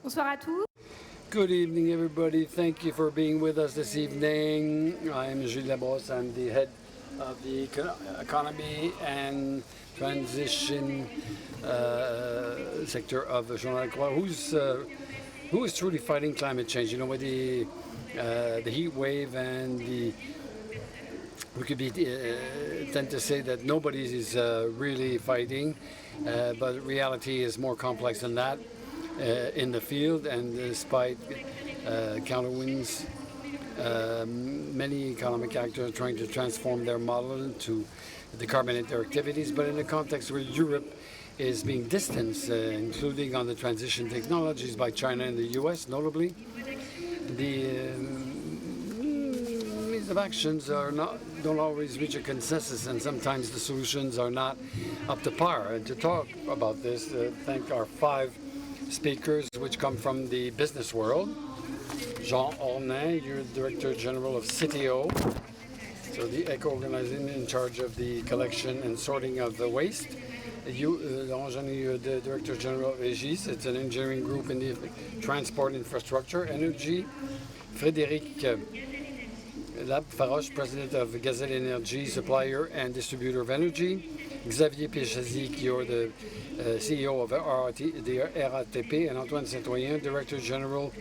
Bonsoir à tous. Good evening, everybody. Thank you for being with us this evening. I'm Gilles Labrosse. I'm the head of the economy and transition sector of the Journal La Croix. Who is truly fighting climate change? You know, with the heat wave and we could tend to say that nobody is really fighting, but reality is more complex than that. In the field, and despite counterwinds, many economic actors are trying to transform their model to decarbonate their activities, but in a context where Europe is being distanced, including on the transition technologies by China and the US, notably. The means of actions don't always reach a consensus, and sometimes the solutions are not up to par. And to talk about this, thank our 5 speakers, which come from the business world. Jean Ornain, you're Director General of CTO, so the eco-organization in charge of the collection and sorting of the waste. You, Laurent Jeannet, you're the Director General of EGIS, it's an engineering group in the transport infrastructure. Energy, Frédéric Faroche, President of Gazelle Energy, supplier and distributor of energy. Xavier Péchazic, you're the CEO of the RATP, and Antoine Saint-Oyen,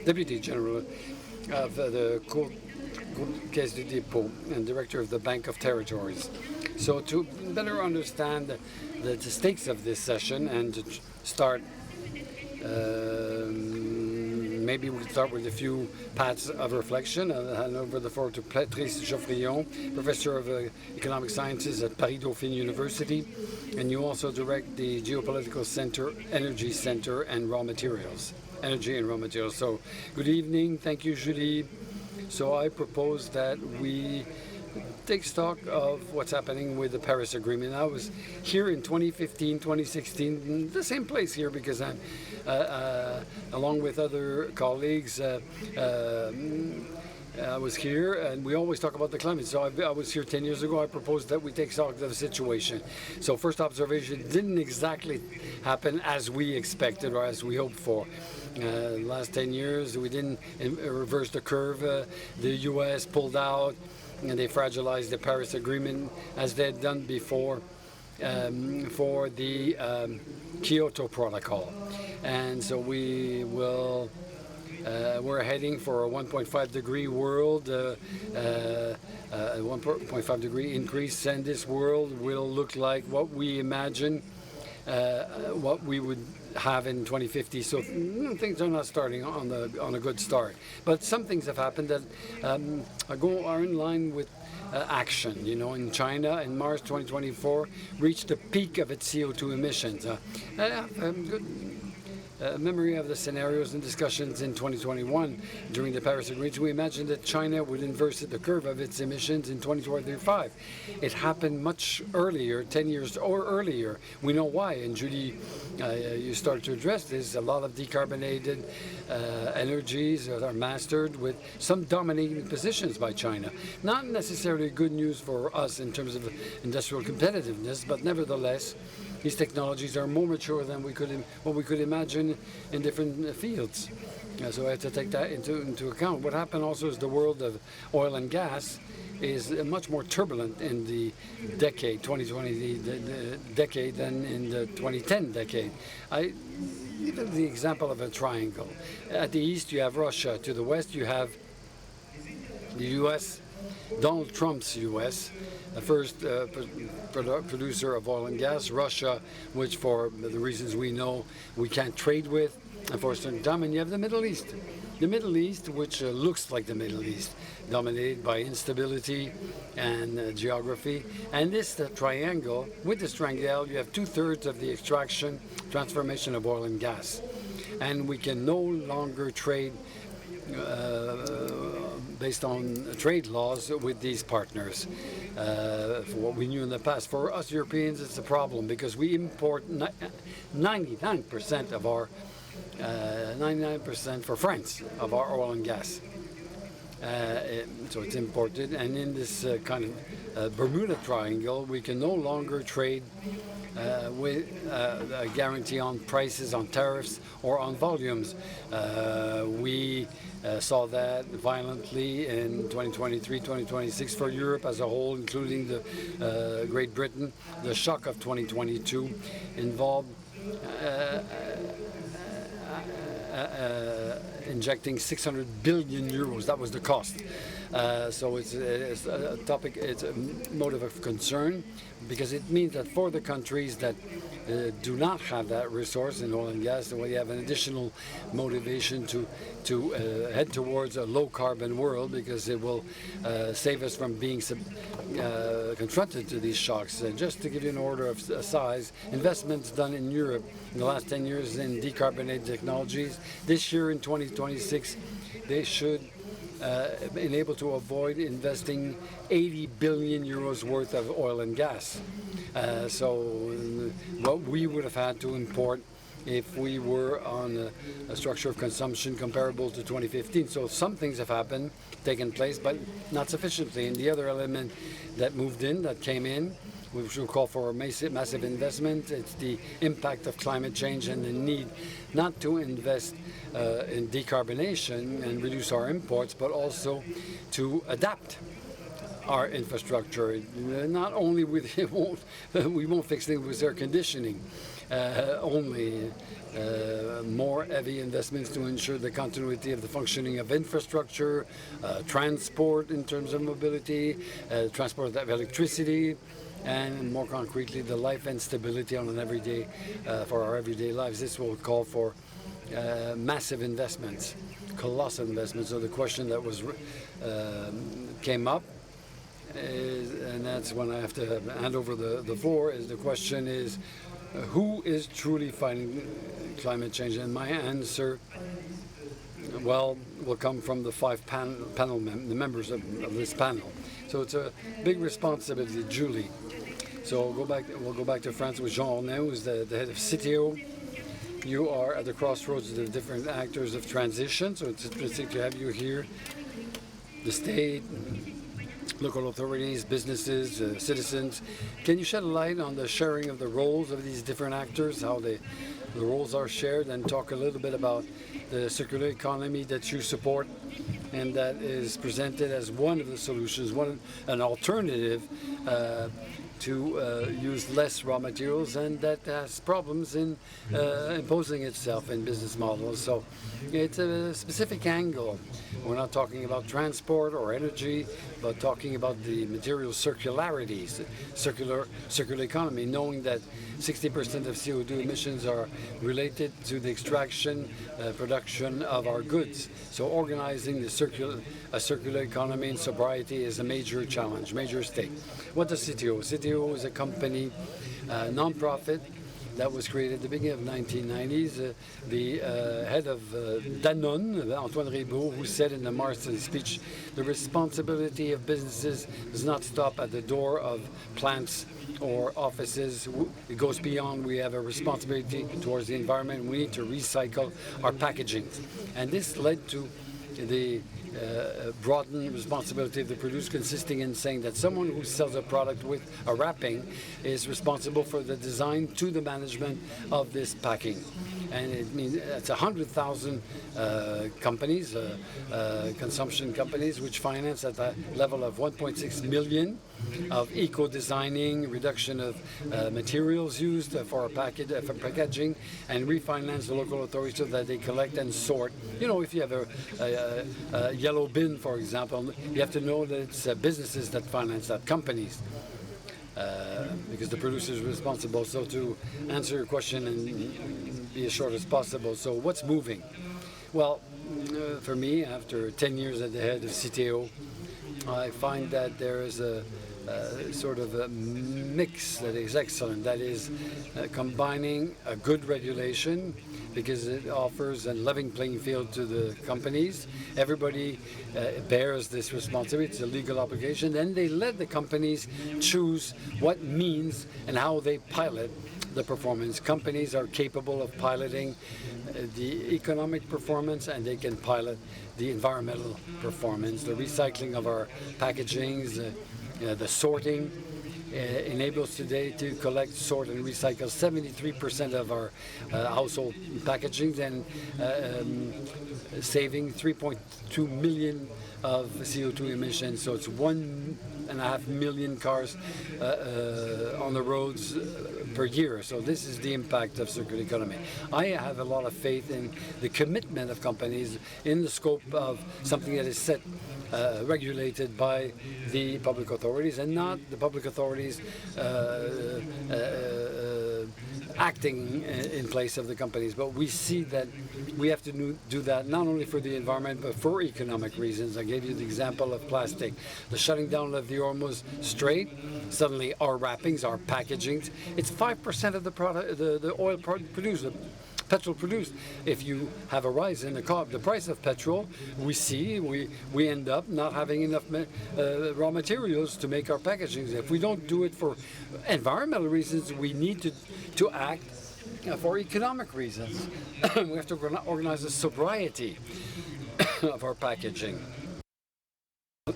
Deputy General of the Caisse du Dépôt and Director of the Bank of Territories. So to better understand the stakes of this session and to start, maybe we'll start with a few paths of reflection. I'll hand over the floor to Patrice Geoffrion, Professor of Economic Sciences at Paris-Dauphine University, and you also direct the Geopolitical Center, Energy Center, and Raw Materials. Energy and Raw Materials. So, good evening. Thank you, Julie. So I propose that we take stock of what's happening with the Paris Agreement. I was here in 2015, 2016, the same place here because I'm, along with other colleagues, I was here, and we always talk about the climate. So I was here 10 years ago. I proposed that we take stock of the situation. So first observation didn't exactly happen as we expected or as we hoped for. The last 10 years, we didn't reverse the curve. The US pulled out, and they fragilized the Paris Agreement as they had done before for the Kyoto Protocol. And so we will, we're heading for a 1.5 degree world, a 1.5 degree increase, and this world will look like what we imagine what we would have in 2050. So things are not starting on a good start. But some things have happened that are in line with action. You know, in China, in March 2024, reached the peak of its CO2 emissions. Good memory of the scenarios and discussions in 2021 during the Paris Agreement. We imagined that China would inverse the curve of its emissions in 2025. It happened much earlier, 10 years or earlier. We know why, and Julie, you started to address this. A lot of decarbonated energies are mastered with some dominating positions by China. Not necessarily good news for us in terms of industrial competitiveness, but nevertheless, these technologies are more mature than what we could imagine in different fields. So I have to take that into account. What happened also is the world of oil and gas is much more turbulent in the decade, 2020 decade, than in the 2010 decade. I give the example of a triangle. At the east, you have Russia. To the west, you have the U.S., Donald Trump's U.S., the first producer of oil and gas, Russia, which for the reasons we know we can't trade with, and for a certain time, and you have the Middle East. The Middle East, which looks like the Middle East, dominated by instability and geography. And this triangle, with this triangle, you have 2/3 of the extraction, transformation of oil and gas. And we can no longer trade based on trade laws with these partners. For what we knew in the past, for us Europeans, it's a problem because we import 99% of our 99% for France of our oil and gas. So it's imported, and in this kind of Bermuda Triangle, we can no longer trade with a guarantee on prices, on tariffs, or on volumes. We saw that violently in 2023, 2026 for Europe as a whole, including the Great Britain. The shock of 2022 involved injecting 600 billion euros. That was the cost. So it's a topic, it's a motive of concern, because it means that for the countries that do not have that resource in oil and gas, we have an additional motivation to head towards a low carbon world, because it will save us from being confronted to these shocks. Just to give you an order of size, investments done in Europe in the last 10 years in decarbonated technologies, this year in 2026, they should enable to avoid investing 80 billion euros worth of oil and gas. So what we would have had to import if we were on a structure of consumption comparable to 2015. So some things have happened, taken place, but not sufficiently. And the other element that moved in, that came in, which will call for a massive investment, it's the impact of climate change and the need not to invest in decarbonation and reduce our imports, but also to adapt our infrastructure. Not only with we won't fix things with air conditioning, only more heavy investments to ensure the continuity of the functioning of infrastructure, transport in terms of mobility, transport of electricity, and more concretely, the life and stability on an everyday, for our everyday lives. This will call for massive investments, colossal investments. So the question that was came up is, and that's when I have to hand over the floor, is the question is, who is truly fighting climate change? And my answer, well, will come from the five the members of this panel. So it's a big responsibility, Julie. So we'll go back to France with Jean Ornay, who's the head of CTO. You are at the crossroads of the different actors of transition, so it's interesting to have you here. The state, local authorities, businesses, citizens. Can you shed a light on the sharing of the roles of these different actors, how the roles are shared, and talk a little bit about the circular economy that you support and that is presented as one of the solutions, an alternative to use less raw materials, and that has problems in imposing itself in business models. So it's a specific angle. We're not talking about transport or energy, but talking about the material circularities, circular economy, knowing that 60% of CO2 emissions are related to the extraction, production of our goods. So organizing a circular economy and sobriety is a major challenge, major stake. What does CTO? CTO is a company, non-profit, that was created at the beginning of the 1990s. The head of Danone, Antoine Ribaud, who said in the Marston speech, the responsibility of businesses does not stop at the door of plants or offices. It goes beyond. We have a responsibility towards the environment. We need to recycle our packaging. And this led to the broadened responsibility of the producer, consisting in saying that someone who sells a product with a wrapping is responsible for the design to the management of this packing. And it means it's 100,000 companies, consumption companies, which finance at a level of 1.6 million of eco-designing, reduction of materials used for packaging, and refinance the local authorities so that they collect and sort. You know, if you have a yellow bin, for example, you have to know that it's businesses that finance that, companies. Because the producer is responsible. So to answer your question and be as short as possible, so what's moving? Well, for me, after 10 years at the head of CTO, I find that there is a sort of a mix that is excellent, that is combining a good regulation, because it offers a level playing field to the companies. Everybody bears this responsibility. It's a legal obligation. Then they let the companies choose what means and how they pilot the performance. Companies are capable of piloting the economic performance, and they can pilot the environmental performance, the recycling of our packagings, the sorting. Enables today to collect, sort, and recycle 73% of our household packaging, and saving 3.2 million of CO2 emissions. So it's 1.5 million cars on the roads per year. So this is the impact of circular economy. I have a lot of faith in the commitment of companies in the scope of something that is set regulated by the public authorities, and not the public authorities acting in place of the companies. But we see that we have to do that not only for the environment but for economic reasons. I gave you the example of plastic. The shutting down of the Hormuz Strait, suddenly our wrappings, our packagings, it's 5% of the product, the oil produced, petrol produced. If you have a rise in the price of petrol, we end up not having enough raw materials to make our packaging. If we don't do it for environmental reasons, we need to act for economic reasons. We have to organize a sobriety of our packaging.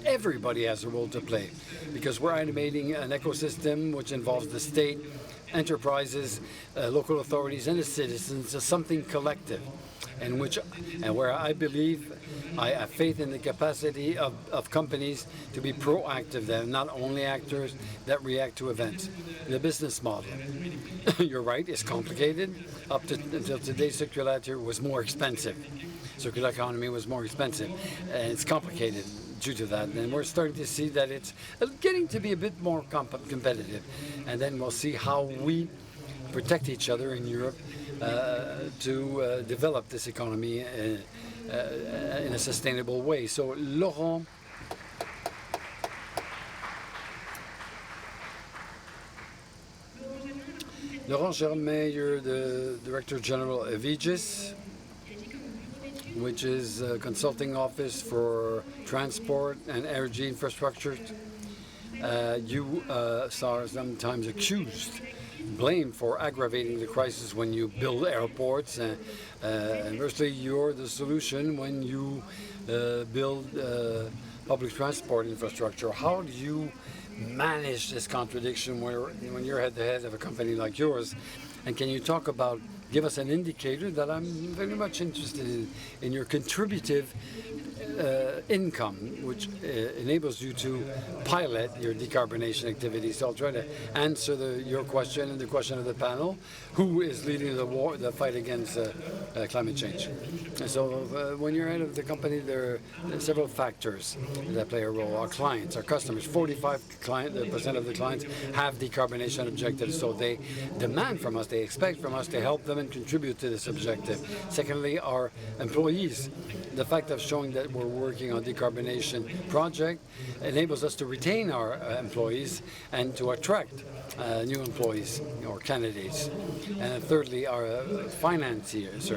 Everybody has a role to play, because we're animating an ecosystem which involves the state, enterprises, local authorities, and the citizens as something collective, and where I believe I have faith in the capacity of companies to be proactive, then not only actors that react to events. The business model, you're right, is complicated. Until today, circularity was more expensive. Circular economy was more expensive, and it's complicated due to that. And we're starting to see that it's getting to be a bit more competitive. And then we'll see how we protect each other in Europe to develop this economy in a sustainable way. So, Laurent Germain, you're the Director General of Aegis, which is a consulting office for transport and energy infrastructure. You are sometimes accused, blamed for aggravating the crisis when you build airports. Inversely, you're the solution when you build public transport infrastructure. How do you manage this contradiction when you're at the head of a company like yours? And can you give us an indicator that I'm very much interested in your contributive income, which enables you to pilot your decarbonation activities. So I'll try to answer your question and the question of the panel: who is leading the fight against climate change? And so when you're head of the company, there are several factors that play a role. Our clients, our customers, 45% of the clients have decarbonation objectives, so they demand from us, they expect from us to help them and contribute to this objective. Secondly, our employees. The fact of showing that we're working on decarbonation project enables us to retain our employees and to attract new employees or candidates. And thirdly, our financiers.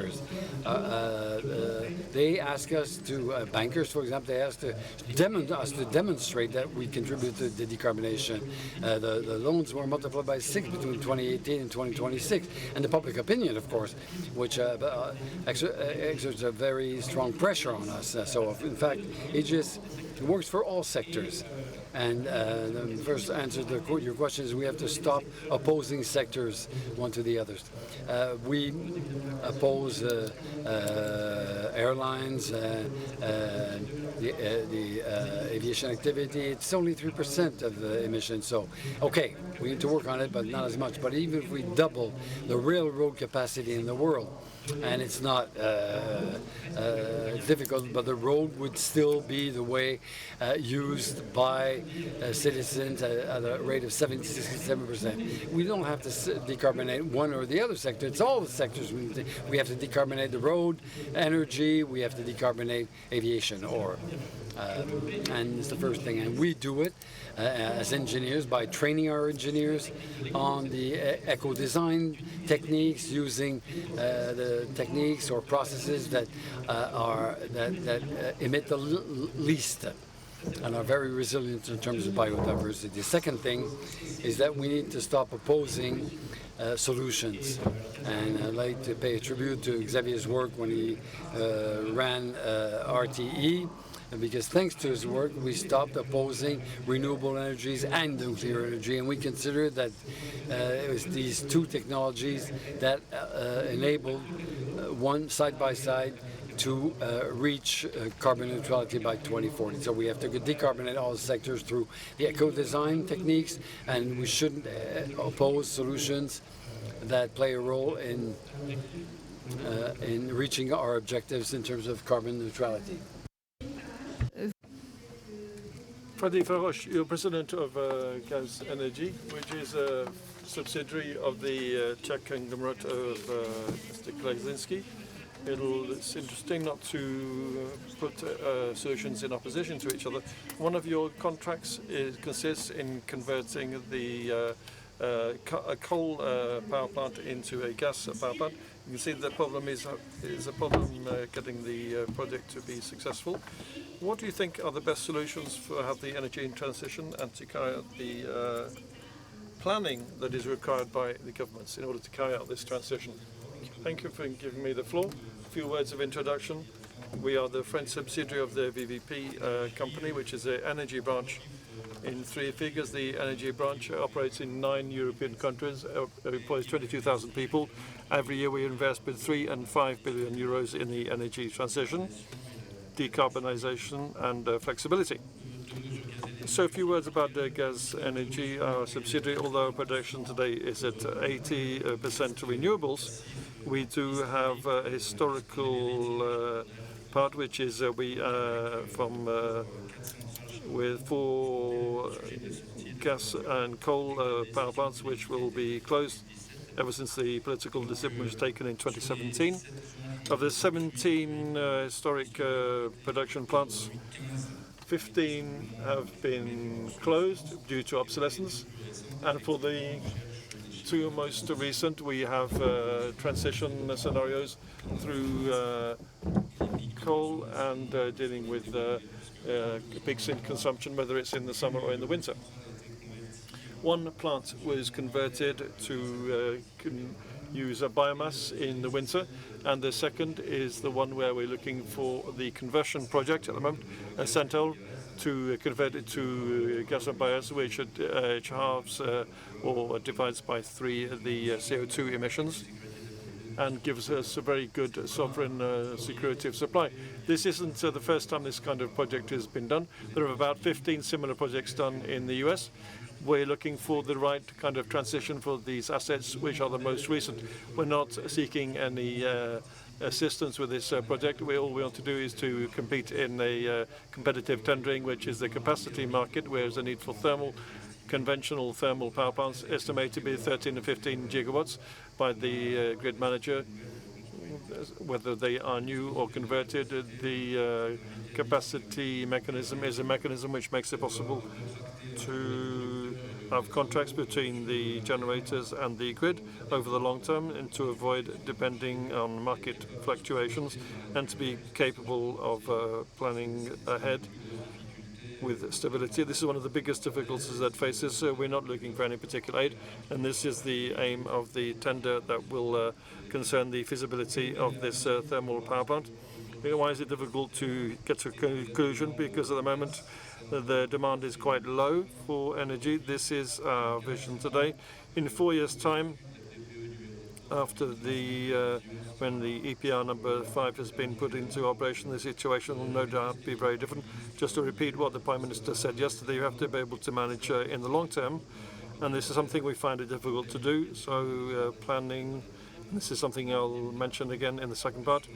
They ask us to, bankers for example, they ask us to demonstrate that we contribute to the decarbonation. The loans were multiplied by 6 between 2018 and 2026. And the public opinion, of course, which exerts a very strong pressure on us. So in fact, Aegis works for all sectors. And the first answer to your question is we have to stop opposing sectors one to the others. We oppose airlines, the aviation activity. It's only 3% of the emissions. So, okay, we need to work on it, but not as much. But even if we double the railroad capacity in the world, and it's not difficult, but the road would still be the way used by citizens at a rate of 67%. We don't have to decarbonate one or the other sector. It's all the sectors. We have to decarbonate the road, energy, we have to decarbonate aviation, or And it's the first thing. And we do it as engineers by training our engineers on the eco-design techniques, using the techniques or processes that emit the least and are very resilient in terms of biodiversity. The second thing is that we need to stop opposing solutions. And I'd like to pay a tribute to Xavier's work when he ran RTE, because thanks to his work we stopped opposing renewable energies and nuclear energy, and we consider that it was these two technologies that enabled one side by side to reach carbon neutrality by 2040. So we have to decarbonate all sectors through the eco-design techniques, and we shouldn't oppose solutions that play a role in reaching our objectives in terms of carbon neutrality. Freddy Faroche, you're president of Gaz Energy, which is a subsidiary of the Czech conglomerate of Mr. Klazinski. It's interesting not to put solutions in opposition to each other. One of your contracts consists in converting a coal power plant into a gas power plant. You can see the problem is a problem getting the project to be successful. What do you think are the best solutions for have the energy transition and to carry out the planning that is required by the governments in order to carry out this transition? Thank you for giving me the floor. A few words of introduction. We are the French subsidiary of the VVP company, which is an energy branch. In three figures, the energy branch operates in 9 European countries, employs 22,000 people. Every year we invest between 3 and 5 billion euros in the energy transition, decarbonization and flexibility. So a few words about Gaz Energy, our subsidiary. Although production today is at 80% renewables, we do have a historical part, which is with 4 gas and coal power plants, which will be closed ever since the political decision was taken in 2017. Of the 17 historic production plants, 15 have been closed due to obsolescence, and for the 2 most recent, we have transition scenarios through coal and dealing with peaks in consumption, whether it's in the summer or in the winter. One plant was converted to use a biomass in the winter, and the second is the one where we're looking for the conversion project at the moment, Central, to convert it to gas and biomass, which halves or divides by 3 the CO2 emissions, and gives us a very good sovereign security of supply. This isn't the first time this kind of project has been done. There are about 15 similar projects done in the US. We're looking for the right kind of transition for these assets, which are the most recent. We're not seeking any assistance with this project. All we want to do is to compete in a competitive tendering, which is the capacity market, where there's a need for conventional thermal power plants, estimated to be 13 to 15 gigawatts by the grid manager. Whether they are new or converted, the capacity mechanism is a mechanism which makes it possible to have contracts between the generators and the grid over the long term, and to avoid depending on market fluctuations, and to be capable of planning ahead with stability. This is one of the biggest difficulties that faces. We're not looking for any particular aid, and this is the aim of the tender that will concern the feasibility of this thermal power plant. Why is it difficult to get to a conclusion? Because at the moment the demand is quite low for energy. This is our vision today. In 4 years' time, after when the EPR number 5 has been put into operation, the situation will no doubt be very different. Just to repeat what the Prime Minister said yesterday, you have to be able to manage in the long term, and this is something we find it difficult to do. So planning, this is something I'll mention again in the second part,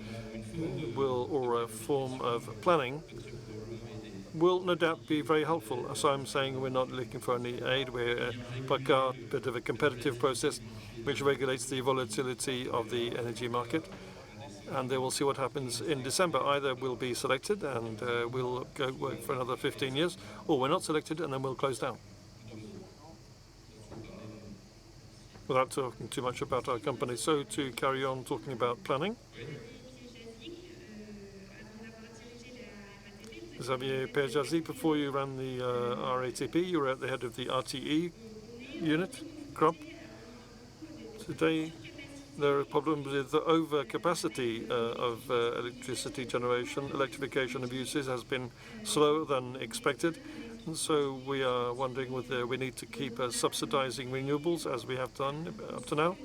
or a form of planning, will no doubt be very helpful. As I'm saying, we're not looking for any aid. We're a bit of a competitive process which regulates the volatility of the energy market, and then we'll see what happens in December. Either we'll be selected and we'll go work for another 15 years, or we're not selected and then we'll close down. Without talking too much about our company. So to carry on talking about planning, Xavier Perjazi, before you ran the RATP, you were at the head of the RTE unit, crop. Today, there are problems with the overcapacity of electricity generation. Electrification of uses has been slower than expected. And so we are wondering whether we need to keep subsidizing renewables as we have done up to now.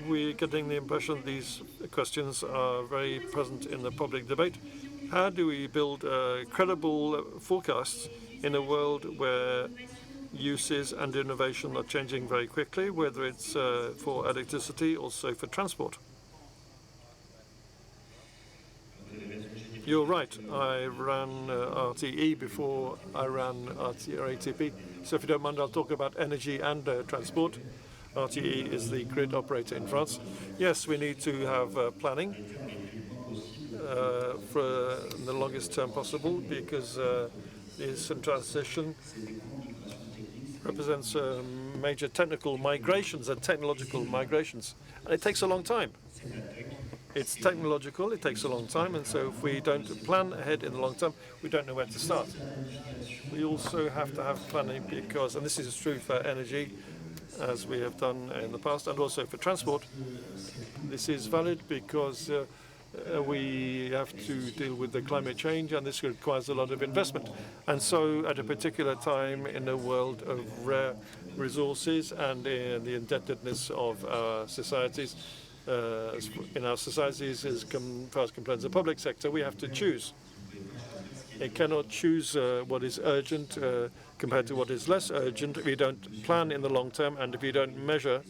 We're getting the impression these questions are very present in the public debate. How do we build credible forecasts in a world where uses and innovation are changing very quickly, whether it's for electricity, also for transport? You're right. I ran RTE before I ran RATP. So if you don't mind, I'll talk about energy and transport. RTE is the grid operator in France. Yes, we need to have planning for the longest term possible, because this transition represents major technical migrations and technological migrations. And it takes a long time. It's technological, it takes a long time, and so if we don't plan ahead in the long term, we don't know where to start. We also have to have planning because, and this is true for energy, as we have done in the past, and also for transport. This is valid because we have to deal with the climate change, and this requires a lot of investment. And so at a particular time in a world of rare resources and in the indebtedness of our societies, in our societies as far as concerns the public sector, we have to choose. It cannot choose what is urgent compared to what is less urgent if you don't plan in the long term and if you don't measure,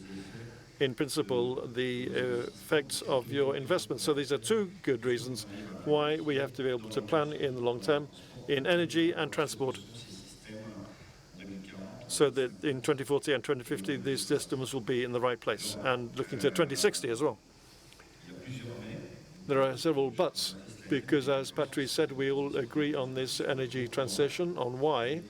in principle, the effects of your investments. So these are two good reasons why we have to be able to plan in the long term in energy and transport, so that in 2040 and 2050 these systems will be in the right place, and looking to 2060 as well. There are several buts, because as Patrice said, we all agree on this energy transition, on why.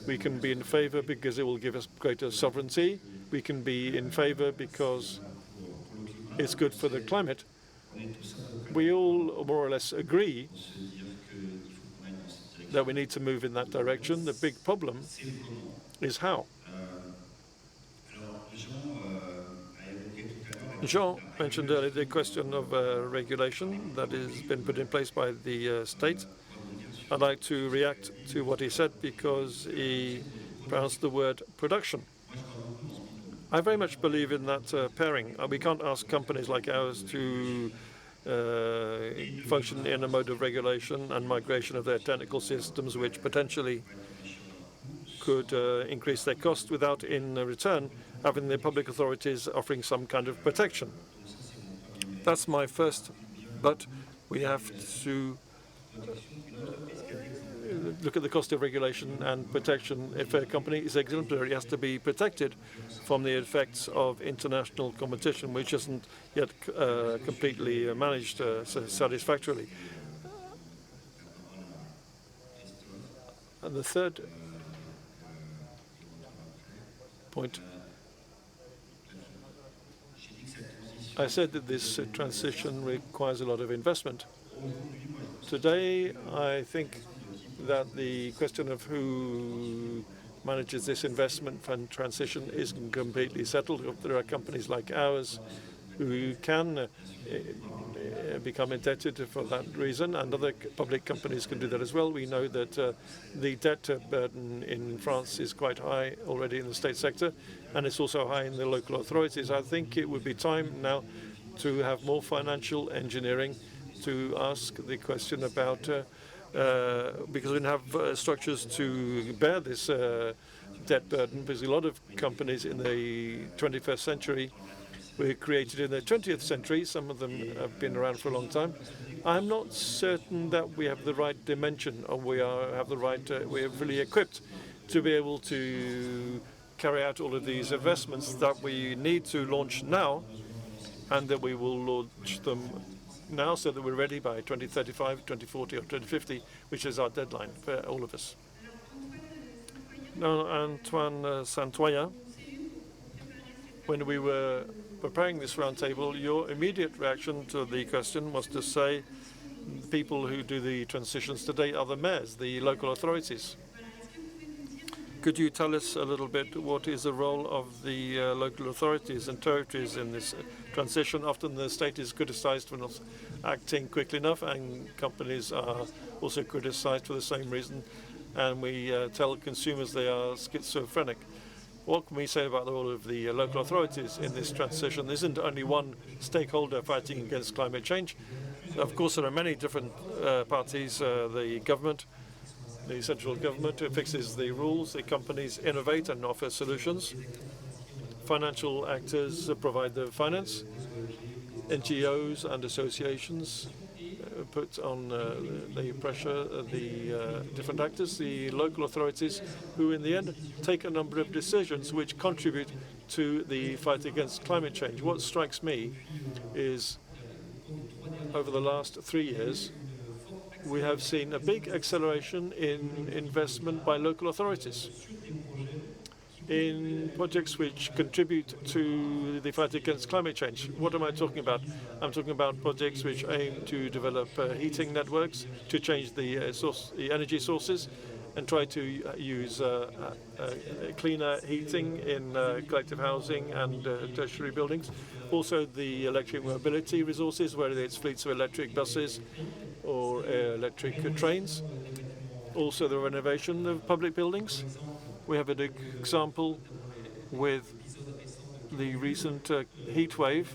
We can be in favor because it will give us greater sovereignty. We can be in favor because it's good for the climate. We all more or less agree that we need to move in that direction. The big problem is how. Jean mentioned earlier the question of regulation that has been put in place by the state. I'd like to react to what he said because he pronounced the word production. I very much believe in that pairing. We can't ask companies like ours to function in a mode of regulation and migration of their technical systems, which potentially could increase their cost without, in return, having the public authorities offering some kind of protection. That's my first, but we have to look at the cost of regulation and protection. If a company is exemplary, it has to be protected from the effects of international competition, which isn't yet completely managed satisfactorily. And the third point, I said that this transition requires a lot of investment. Today, I think that the question of who manages this investment fund transition isn't completely settled. There are companies like ours who can become indebted for that reason, and other public companies can do that as well. We know that the debt burden in France is quite high already in the state sector, and it's also high in the local authorities. I think it would be time now to have more financial engineering, to ask the question about, because we don't have structures to bear this debt burden, because a lot of companies in the 21st century were created in the 20th century. Some of them have been around for a long time. I'm not certain that we have the right dimension, or we are really equipped to be able to carry out all of these investments that we need to launch now, and that we will launch them now so that we're ready by 2035, 2040 or 2050, which is our deadline for all of us. Now, Antoine Santoya, when we were preparing this roundtable, your immediate reaction to the question was to say the people who do the transitions today are the mayors, the local authorities. Could you tell us a little bit what is the role of the local authorities and territories in this transition? Often the state is criticized for not acting quickly enough, and companies are also criticized for the same reason. And we tell consumers they are schizophrenic. What can we say about the role of the local authorities in this transition? There isn't only one stakeholder fighting against climate change. Of course, there are many different parties, the government, the central government who fixes the rules, the companies innovate and offer solutions, financial actors provide the finance, NGOs and associations put on the pressure, the different actors, the local authorities who in the end take a number of decisions which contribute to the fight against climate change. What strikes me is over the last 3 years, we have seen a big acceleration in investment by local authorities in projects which contribute to the fight against climate change. What am I talking about? I'm talking about projects which aim to develop heating networks, to change the energy sources, and try to use cleaner heating in collective housing and tertiary buildings. Also the electric mobility resources, whether it's fleets of electric buses or electric trains. Also the renovation of public buildings. We have an example with the recent heat wave.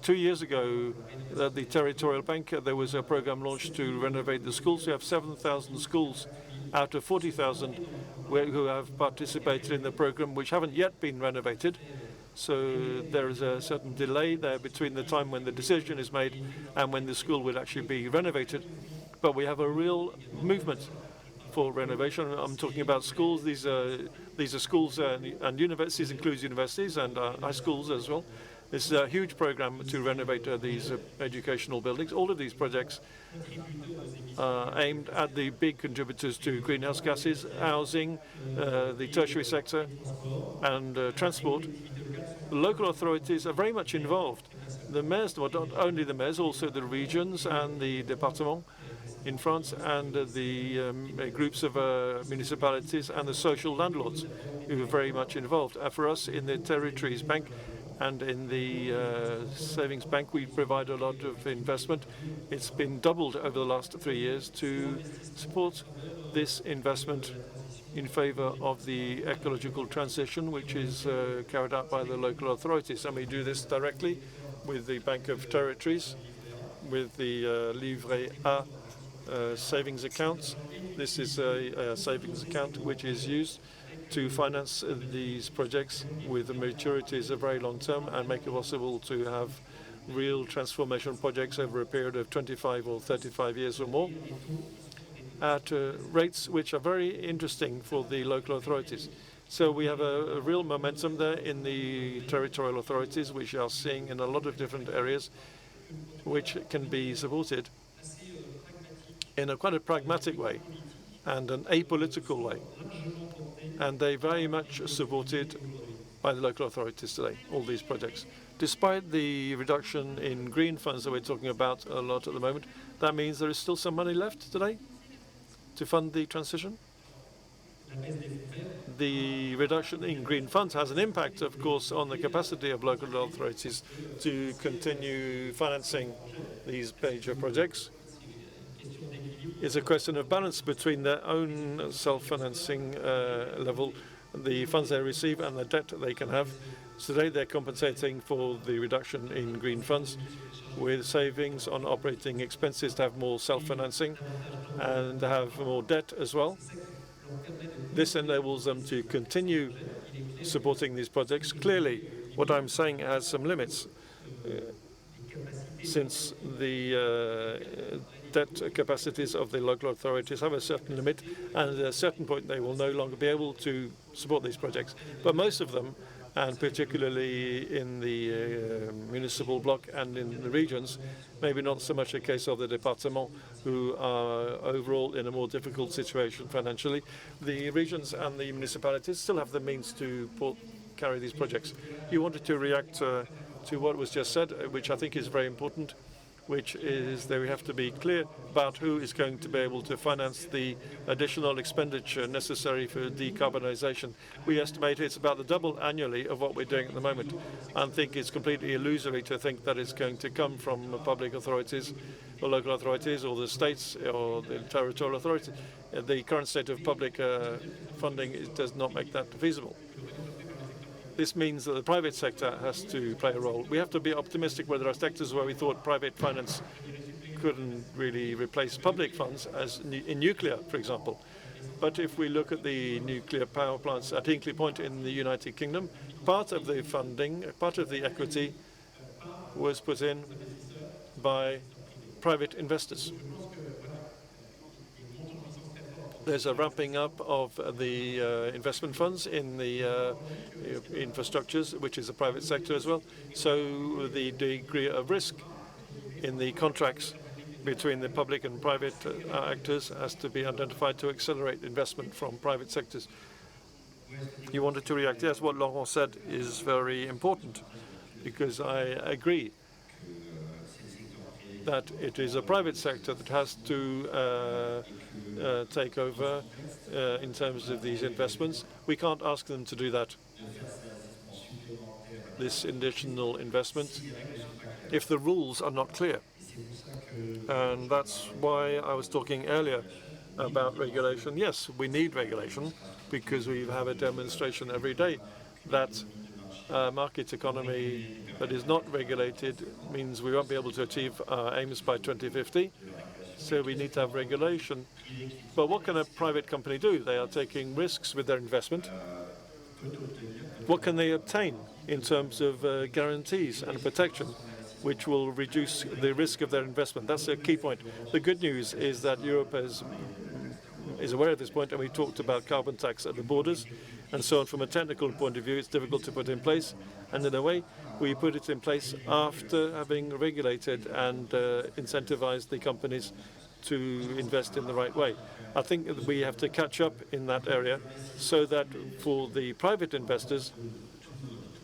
2 years ago, at the Territorial Bank, there was a program launched to renovate the schools. We have 7,000 schools out of 40,000 who have participated in the program, which haven't yet been renovated. So there is a certain delay there between the time when the decision is made and when the school will actually be renovated. But we have a real movement for renovation. I'm talking about schools. These are schools and universities, includes universities and high schools as well. This is a huge program to renovate these educational buildings. All of these projects are aimed at the big contributors to greenhouse gases, housing, the tertiary sector, and transport. Local authorities are very much involved. The mayors, well, not only the mayors, also the regions and the départements in France, and the groups of municipalities and the social landlords who are very much involved. For us in the Territories Bank and in the Savings Bank, we provide a lot of investment. It's been doubled over the last 3 years to support this investment in favor of the ecological transition, which is carried out by the local authorities. And we do this directly with the Bank of Territories, with the Livret A savings accounts. This is a savings account which is used to finance these projects with the maturities of very long term and make it possible to have real transformation projects over a period of 25 or 35 years or more at rates which are very interesting for the local authorities. So we have a real momentum there in the territorial authorities, which are seeing in a lot of different areas, which can be supported in quite a pragmatic way and an apolitical way. And they very much supported by the local authorities today, all these projects. Despite the reduction in green funds that we're talking about a lot at the moment, that means there is still some money left today to fund the transition. The reduction in green funds has an impact, of course, on the capacity of local authorities to continue financing these major projects. It's a question of balance between their own self-financing level, the funds they receive and the debt they can have. Today they're compensating for the reduction in green funds with savings on operating expenses to have more self-financing and to have more debt as well. This enables them to continue supporting these projects. Clearly, what I'm saying has some limits, since the debt capacities of the local authorities have a certain limit, and at a certain point they will no longer be able to support these projects. But most of them and particularly in the municipal bloc and in the regions, maybe not so much a case of the départements, who are overall in a more difficult situation financially. The regions and the municipalities still have the means to carry these projects. You wanted to react to what was just said, which I think is very important, which is that we have to be clear about who is going to be able to finance the additional expenditure necessary for decarbonization. We estimate it's about the double annually of what we're doing at the moment, and think it's completely illusory to think that it's going to come from public authorities or local authorities or the states or the territorial authorities. The current state of public funding does not make that feasible. This means that the private sector has to play a role. We have to be optimistic where there are sectors where we thought private finance couldn't really replace public funds, as in nuclear, for example. But if we look at the nuclear power plants at Hinkley Point in the United Kingdom, part of the funding, part of the equity was put in by private investors. There's a ramping up of the investment funds in the infrastructures, which is the private sector as well. So the degree of risk in the contracts between the public and private actors has to be identified to accelerate investment from private sectors. You wanted to react? Yes, what Laurent said is very important, because I agree that it is a private sector that has to take over in terms of these investments. We can't ask them to do that, this additional investment, if the rules are not clear. And that's why I was talking earlier about regulation. Yes, we need regulation, because we have a demonstration every day that market economy that is not regulated means we won't be able to achieve our aims by 2050. So we need to have regulation. But what can a private company do? They are taking risks with their investment. What can they obtain in terms of guarantees and protection, which will reduce the risk of their investment? That's a key point. The good news is that Europe is aware of this point, and we talked about carbon tax at the borders and so on. From a technical point of view, it's difficult to put in place, and in a way we put it in place after having regulated and incentivized the companies to invest in the right way. I think that we have to catch up in that area, so that for the private investors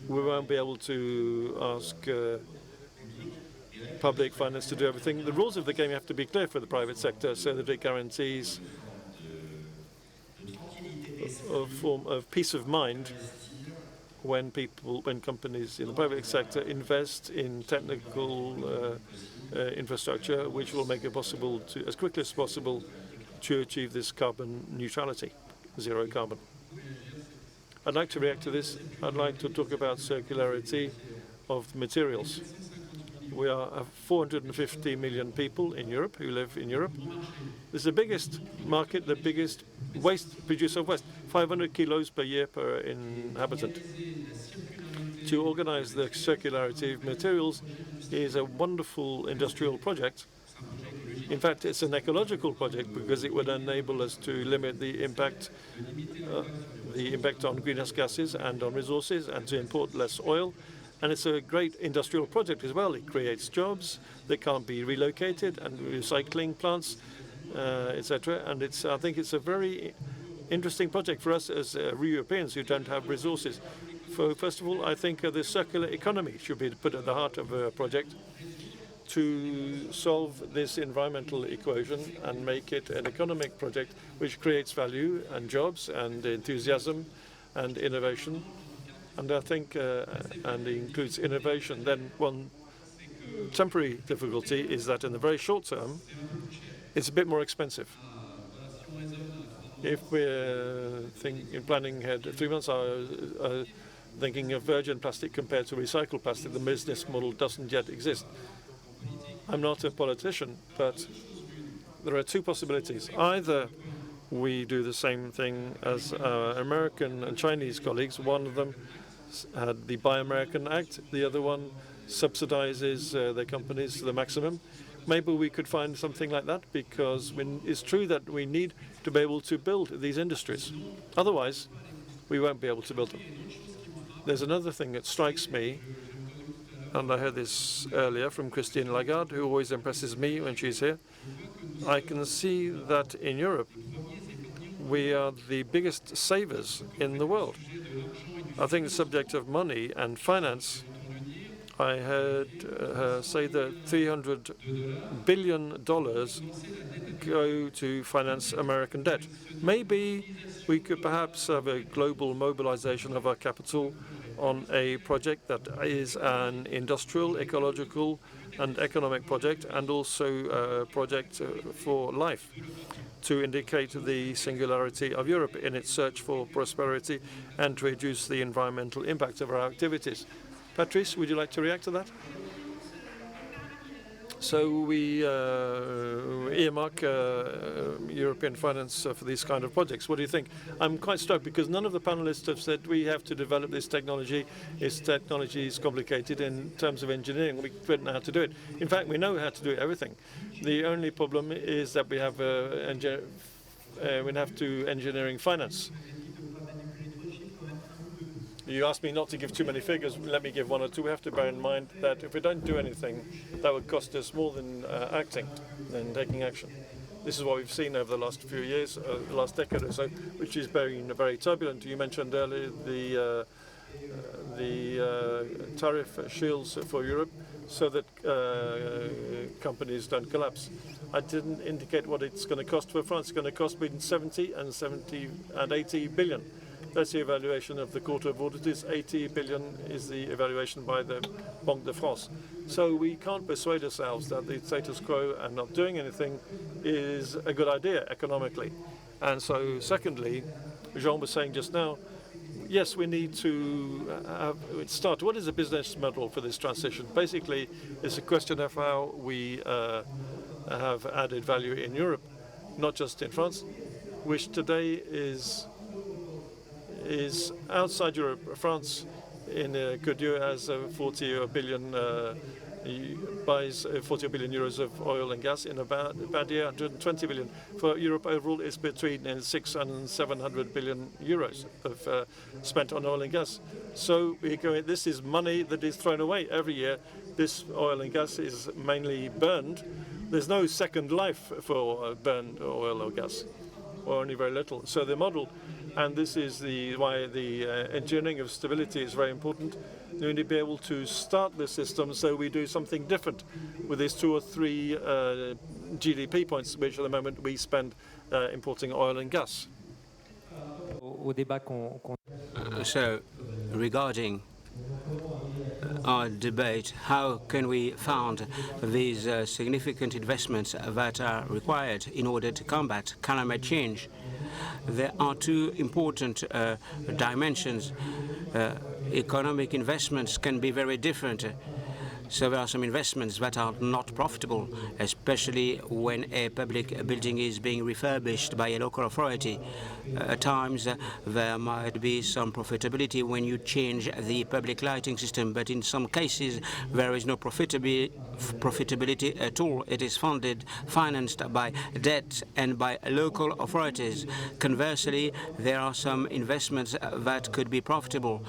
we won't be able to ask public finance to do everything. The rules of the game have to be clear for the private sector, so that it guarantees a form of peace of mind when companies in the private sector invest in technical infrastructure, which will make it possible to, as quickly as possible, to achieve this carbon neutrality, zero carbon. I'd like to react to this. I'd like to talk about circularity of materials. We are 450 million people in Europe who live in Europe. This is the biggest market, the biggest producer of waste, 500 kilos per year per inhabitant. To organize the circularity of materials is a wonderful industrial project. In fact, it's an ecological project, because it would enable us to limit the impact on greenhouse gases and on resources, and to import less oil. And it's a great industrial project as well. It creates jobs that can't be relocated, and recycling plants, etc. And I think it's a very interesting project for us as Europeans who don't have resources. First of all, I think the circular economy should be put at the heart of a project to solve this environmental equation and make it an economic project which creates value and jobs and enthusiasm and innovation. And I think, and includes innovation. Then one temporary difficulty is that in the very short term, it's a bit more expensive. If we're planning ahead 3 months, thinking of virgin plastic compared to recycled plastic, the business model doesn't yet exist. I'm not a politician, but there are two possibilities. Either we do the same thing as our American and Chinese colleagues. One of them had the Buy American Act. The other one subsidizes their companies to the maximum. Maybe we could find something like that, because it's true that we need to be able to build these industries. Otherwise, we won't be able to build them. There's another thing that strikes me, and I heard this earlier from Christine Lagarde, who always impresses me when she's here. I can see that in Europe, we are the biggest savers in the world. I think the subject of money and finance, I heard her say that $300 billion go to finance American debt. Maybe we could perhaps have a global mobilization of our capital on a project that is an industrial, ecological, and economic project, and also a project for life, to indicate the singularity of Europe in its search for prosperity and to reduce the environmental impact of our activities. Patrice, would you like to react to that? So we earmark European finance for these kind of projects. What do you think? I'm quite struck because none of the panelists have said we have to develop this technology. This technology is complicated in terms of engineering. We don't know how to do it. In fact, we know how to do everything. The only problem is that we have to engineering finance. You asked me not to give too many figures. Let me give one or two. We have to bear in mind that if we don't do anything, that would cost us more than taking action. This is what we've seen over the last few years, the last decade or so, which has been very turbulent. You mentioned earlier the tariff shields for Europe so that companies don't collapse. I didn't indicate what it's going to cost for France. It's going to cost between 70 and 80 billion. That's the evaluation of the Court of Auditors. 80 billion is the evaluation by the Banque de France. So we can't persuade ourselves that the status quo and not doing anything is a good idea economically. And so secondly, Jean was saying just now, yes, we need to start. What is the business model for this transition? Basically, it's a question of how we have added value in Europe, not just in France, which today is outside Europe. France, in a good year, has 40 billion, buys 40 billion euros of oil and gas. In a bad year, 120 billion. For Europe overall, it's between 600 and 700 billion euros of spent on oil and gas. So this is money that is thrown away every year. This oil and gas is mainly burned. There's no second life for burned oil or gas, or only very little. So the model. And this is why the engineering of stability is very important. We need to be able to start the system so we do something different with these 2 or 3 GDP points, which at the moment we spend importing oil and gas. So, regarding our debate, how can we fund these significant investments that are required in order to combat climate change? There are 2 important dimensions. Economic investments can be very different. So there are some investments that are not profitable, especially when a public building is being refurbished by a local authority. At times, there might be some profitability when you change the public lighting system, but in some cases, there is no profitability at all. It is financed by debt and by local authorities. Conversely, there are some investments that could be profitable.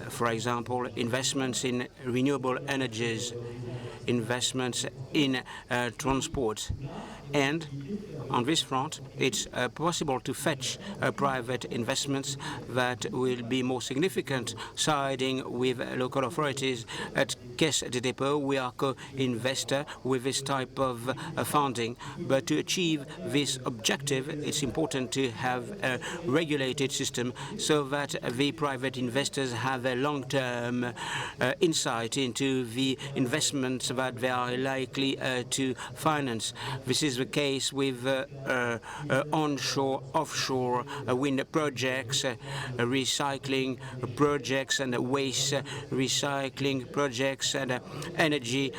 For example, investments in renewable energies, investments in transport. And on this front, it's possible to fetch private investments that will be more significant, siding with local authorities. At Caisse des Dépôts, we are co-investor with this type of funding. But to achieve this objective, it's important to have a regulated system so that the private investors have a long-term insight into the investments that they are likely to finance. This is the case with onshore, offshore wind projects, recycling projects and waste recycling projects and energy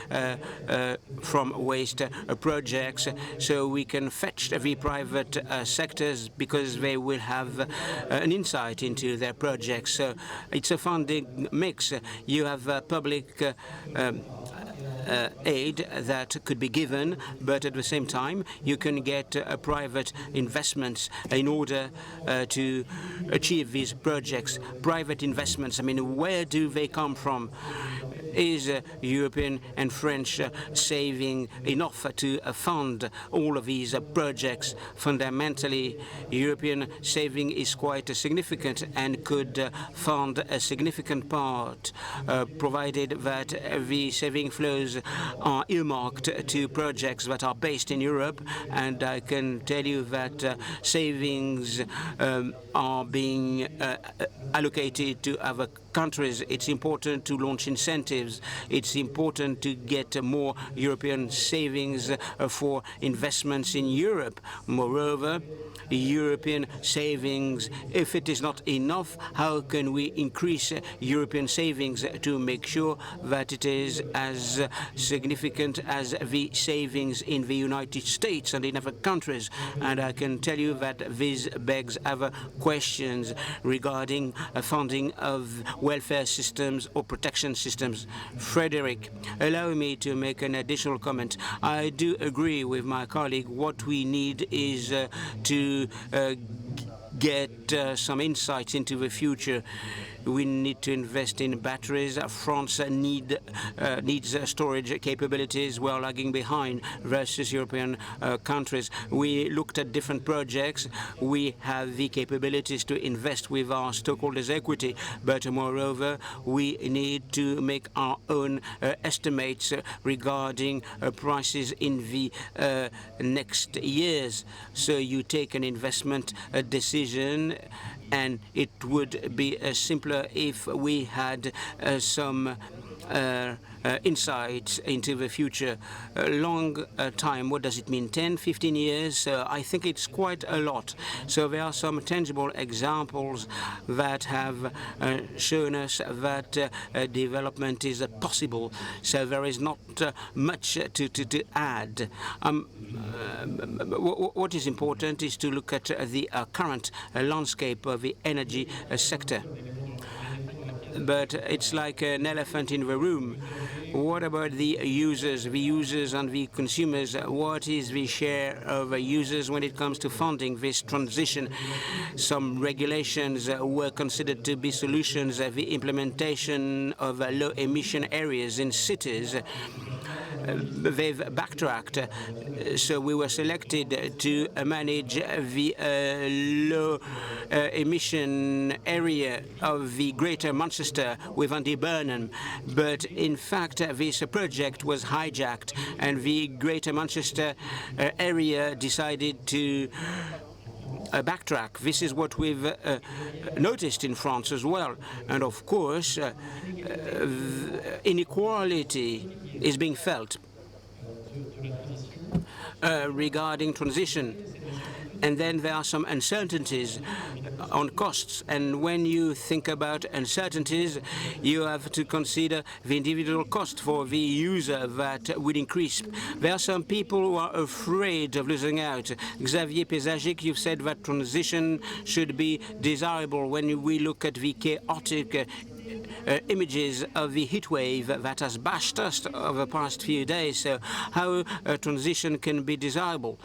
from waste projects. So we can fetch the private sectors because they will have an insight into their projects. So it's a funding mix. You have public aid that could be given, but at the same time, you can get private investments in order to achieve these projects. Private investments, I mean, where do they come from? Is European and French saving enough to fund all of these projects? Fundamentally, European saving is quite significant and could fund a significant part, provided that the saving flows are earmarked to projects that are based in Europe. And I can tell you that savings are being allocated to other countries. It's important to launch incentives. It's important to get more European savings for investments in Europe. Moreover, European savings, if it is not enough, how can we increase European savings to make sure that it is as significant as the savings in the United States and in other countries? And I can tell you that this begs other questions regarding funding of welfare systems or protection systems. Frederick, allow me to make an additional comment. I do agree with my colleague. What we need is to get some insights into the future. We need to invest in batteries. France needs storage capabilities. We're lagging behind versus European countries. We looked at different projects. We have the capabilities to invest with our stockholders' equity, but moreover, we need to make our own estimates regarding prices in the next years. So you take an investment decision, and it would be simpler if we had some insights into the future. A long time, what does it mean? 10, 15 years? I think it's quite a lot. So there are some tangible examples that have shown us that development is possible. So there is not much to add. What is important is to look at the current landscape of the energy sector. But it's like an elephant in the room. What about the users and the consumers? What is the share of users when it comes to funding this transition? Some regulations were considered to be solutions. The implementation of low-emission areas in cities, they've backtracked. So we were selected to manage the low emission area of the Greater Manchester with Andy Burnham. But in fact, this project was hijacked, and the Greater Manchester area decided to backtrack. This is what we've noticed in France as well. And of course, inequality is being felt regarding transition. And then there are some uncertainties on costs. And when you think about uncertainties, you have to consider the individual cost for the user that would increase. There are some people who are afraid of losing out. Xavier Pezagic, you've said that transition should be desirable. When we look at the chaotic images of the heat wave that has bashed us over the past few days, so how a transition can be desirable?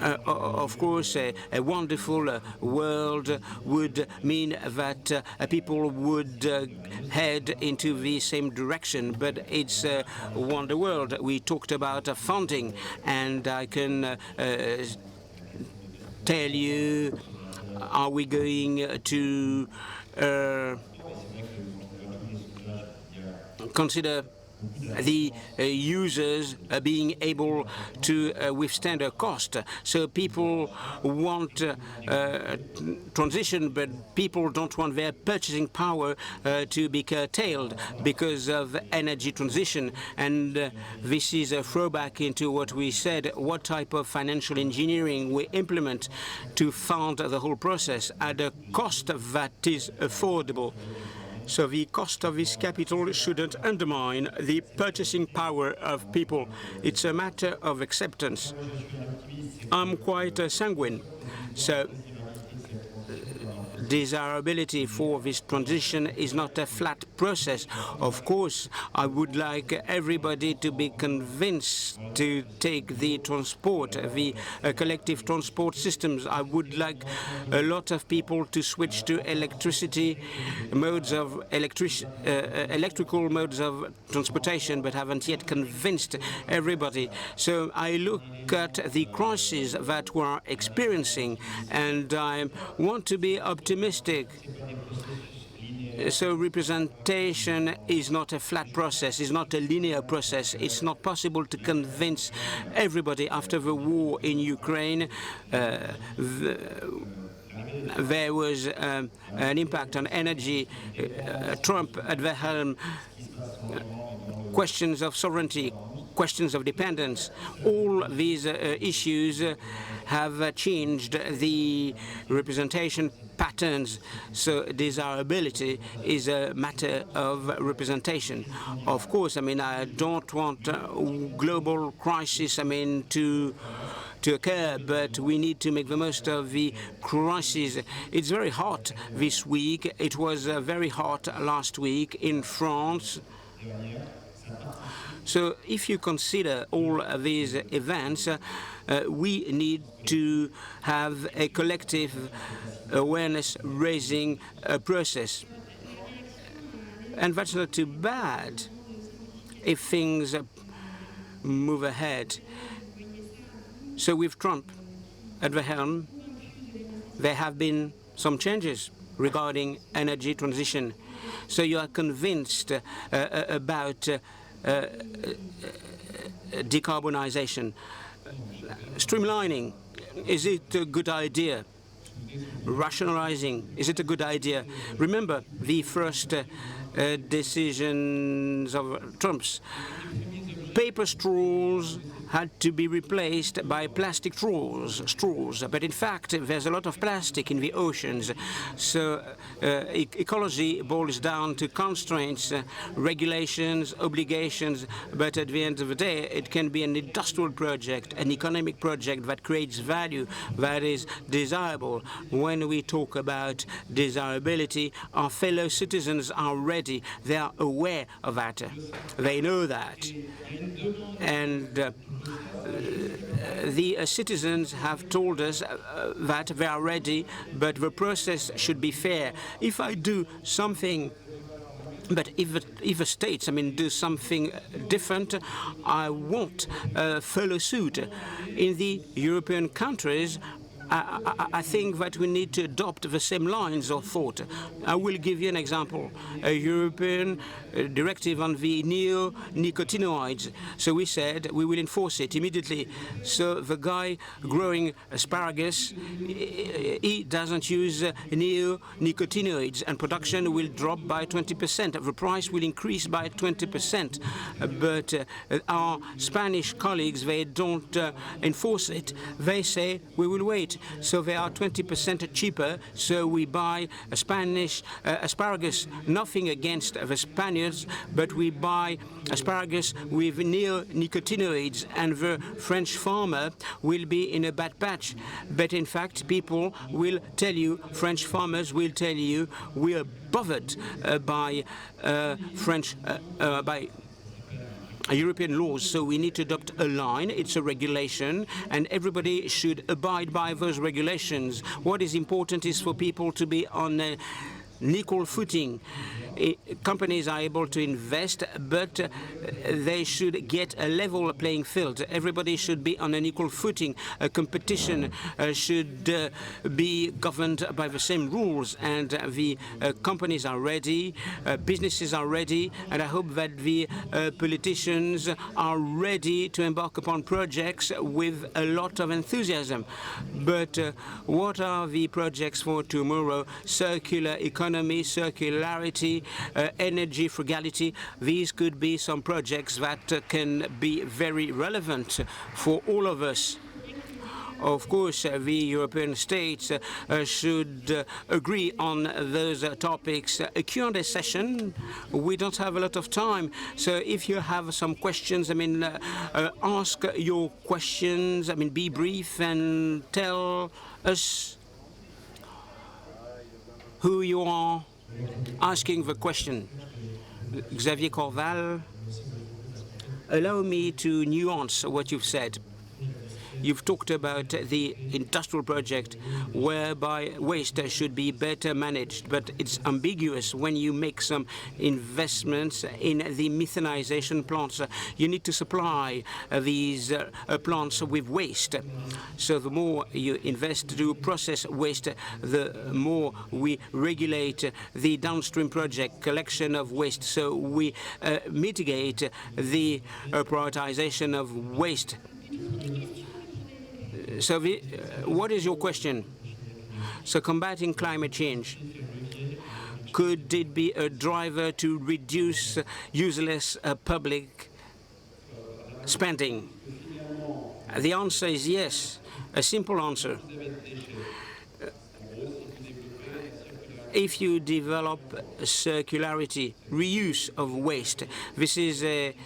Of course, a wonderful world would mean that people would head into the same direction, but it's a wonder world. We talked about funding, and I can tell you, are we going to consider the users being able to withstand a cost? So people want transition, but people don't want their purchasing power to be curtailed because of energy transition. And this is a throwback into what we said, what type of financial engineering we implement to fund the whole process at a cost that is affordable. So the cost of this capital shouldn't undermine the purchasing power of people. It's a matter of acceptance. I'm quite sanguine. So desirability for this transition is not a flat process. Of course, I would like everybody to be convinced to take the transport, the collective transport systems. I would like a lot of people to switch to electricity modes of electrical modes of transportation, but haven't yet convinced everybody. So I look at the crisis that we're experiencing, and I want to be optimistic. So representation is not a flat process, it's not a linear process. It's not possible to convince everybody. After the war in Ukraine, there was an impact on energy. Trump at the helm, questions of sovereignty, questions of dependence. All these issues have changed the representation patterns. So desirability is a matter of representation. Of course, I mean, I don't want global crisis, to occur, but we need to make the most of the crisis. It's very hot this week. It was very hot last week in France. So if you consider all these events, we need to have a collective awareness-raising process. And that's not too bad if things move ahead. So with Trump at the helm, there have been some changes regarding energy transition. So you are convinced about decarbonization. Streamlining, is it a good idea? Rationalizing, is it a good idea? Remember the first decisions of Trump's. Paper straws had to be replaced by plastic straws. But in fact, there's a lot of plastic in the oceans. So ecology boils down to constraints, regulations, obligations. But at the end of the day, it can be an industrial project, an economic project that creates value, that is desirable. When we talk about desirability, our fellow citizens are ready. They are aware of that. They know that. And the citizens have told us that they are ready, but the process should be fair. If I do something, but if the states, do something different, I won't follow suit. In the European countries, I think that we need to adopt the same lines of thought. I will give you an example. A European directive on the neonicotinoids. So we said we will enforce it immediately. So the guy growing asparagus, he doesn't use neonicotinoids, and production will drop by 20%. The price will increase by 20%. But our Spanish colleagues, they don't enforce it. They say we will wait. So they are 20% cheaper, so we buy a Spanish asparagus. Nothing against the Spaniards, but we buy asparagus with neonicotinoids, and the French farmer will be in a bad patch. But in fact, people will tell you, French farmers will tell you, we are bothered by European laws, so we need to adopt a line. It's a regulation, and everybody should abide by those regulations. What is important is for people to be on an equal footing. Companies are able to invest, but they should get a level playing field. Everybody should be on an equal footing. Competition should be governed by the same rules, and the companies are ready, businesses are ready, and I hope that the politicians are ready to embark upon projects with a lot of enthusiasm. But what are the projects for tomorrow? Circular economy, circularity, energy frugality. These could be some projects that can be very relevant for all of us. Of course, the European states should agree on those topics. A Q&A session, we don't have a lot of time, so if you have some questions, ask your questions, be brief and tell us. who you are asking the question. Xavier Corval, allow me to nuance what you've said. You've talked about the industrial project whereby waste should be better managed, but it's ambiguous when you make some investments in the methanization plants. You need to supply these plants with waste. So the more you invest to process waste, the more we regulate the downstream project collection of waste. So we mitigate the prioritization of waste. So what is your question? So combating climate change, could it be a driver to reduce useless public spending? The answer is yes, a simple answer. If you develop circularity, reuse of waste, this is a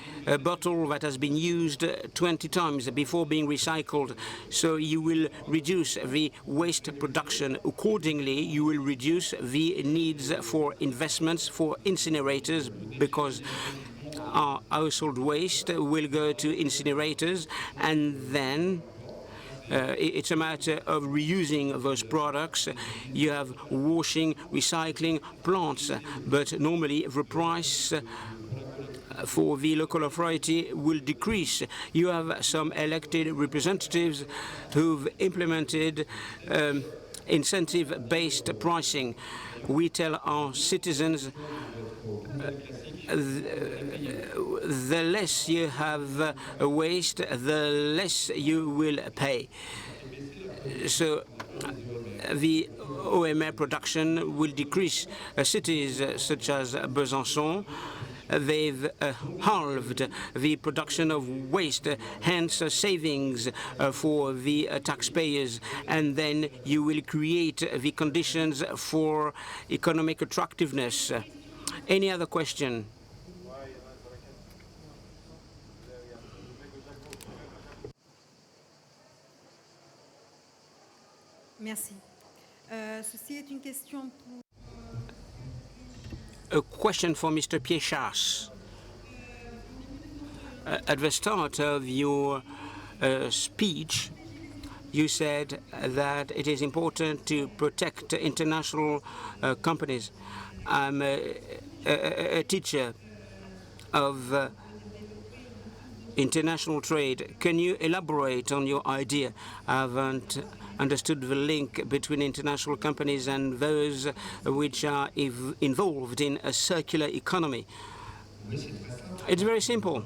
bottle that has been used 20 times before being recycled, so you will reduce the waste production. Accordingly, you will reduce the needs for investments for incinerators, because our household waste will go to incinerators, and then it's a matter of reusing those products. You have washing, recycling plants, but normally the price for the local authority will decrease. You have some elected representatives who've implemented incentive-based pricing. We tell our citizens the less you have waste, the less you will pay. So the OMR production will decrease. Cities such as Besançon, they've halved the production of waste, hence savings for the taxpayers, and then you will create the conditions for economic attractiveness. Any other question? Merci. Ceci est une question pour... A question for Mr. Piechas. At the start of your speech, you said that it is important to protect international companies. I'm a teacher of international trade. Can you elaborate on your idea? I haven't understood the link between international companies and those which are involved in a circular economy. It's very simple.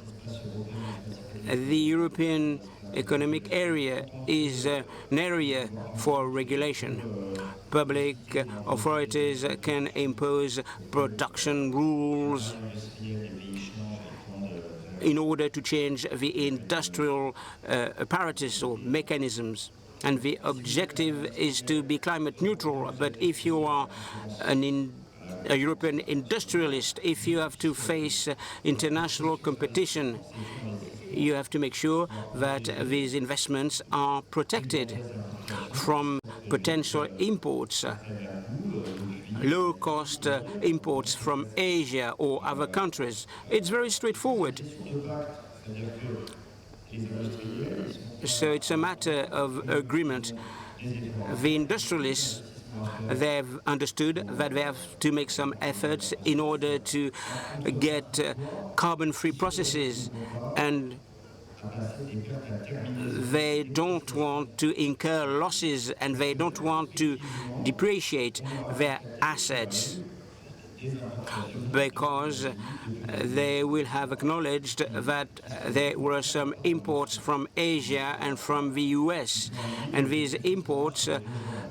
The European Economic Area is an area for regulation. Public authorities can impose production rules in order to change the industrial apparatus or mechanisms. And the objective is to be climate neutral. But if you are a European industrialist, if you have to face international competition, you have to make sure that these investments are protected from potential imports, low-cost imports from Asia or other countries. It's very straightforward. So it's a matter of agreement. The industrialists, they've understood that they have to make some efforts in order to get carbon-free processes, and they don't want to incur losses, and they don't want to depreciate their assets, because they will have acknowledged that there were some imports from Asia and from the US, and these imports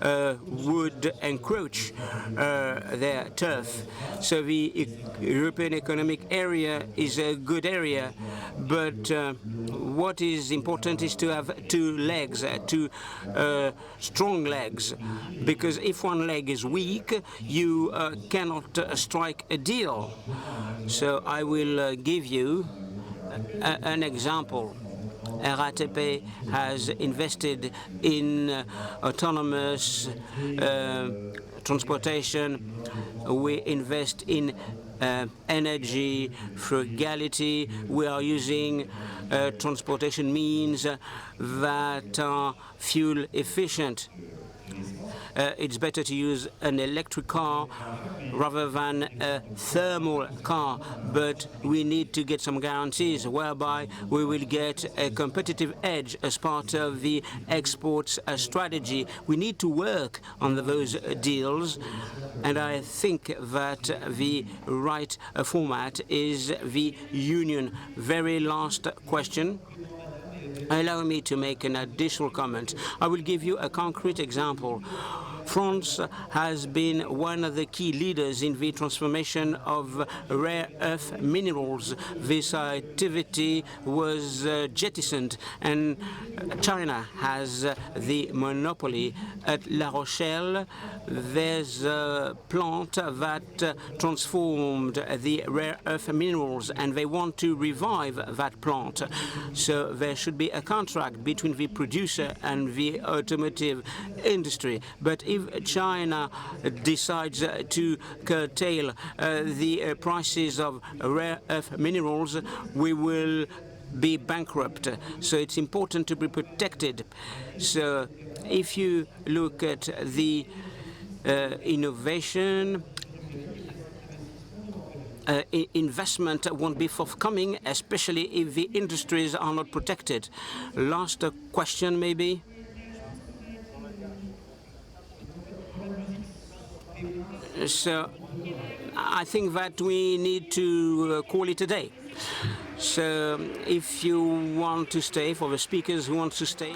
would encroach their turf. So the European Economic Area is a good area, but what is important is to have two legs, two strong legs, because if one leg is weak, you cannot strike a deal. So I will give you an example. RATP has invested in autonomous transportation. We invest in energy, frugality. We are using transportation means that are fuel efficient. It's better to use an electric car rather than a thermal car, but we need to get some guarantees whereby we will get a competitive edge as part of the exports strategy. We need to work on those deals, and I think that the right format is the union. Very last question. Allow me to make an additional comment. I will give you a concrete example. France has been one of the key leaders in the transformation of rare earth minerals. This activity was jettisoned, and China has the monopoly. At La Rochelle, there's a plant that transformed the rare earth minerals, and they want to revive that plant. So there should be a contract between the producer and the automotive industry. But if China decides to curtail the prices of rare earth minerals, we will be bankrupt. So it's important to be protected. So if you look at the innovation, investment won't be forthcoming, especially if the industries are not protected. Last question, maybe? So I think that we need to call it a day. So if you want to stay, for the speakers who want to stay.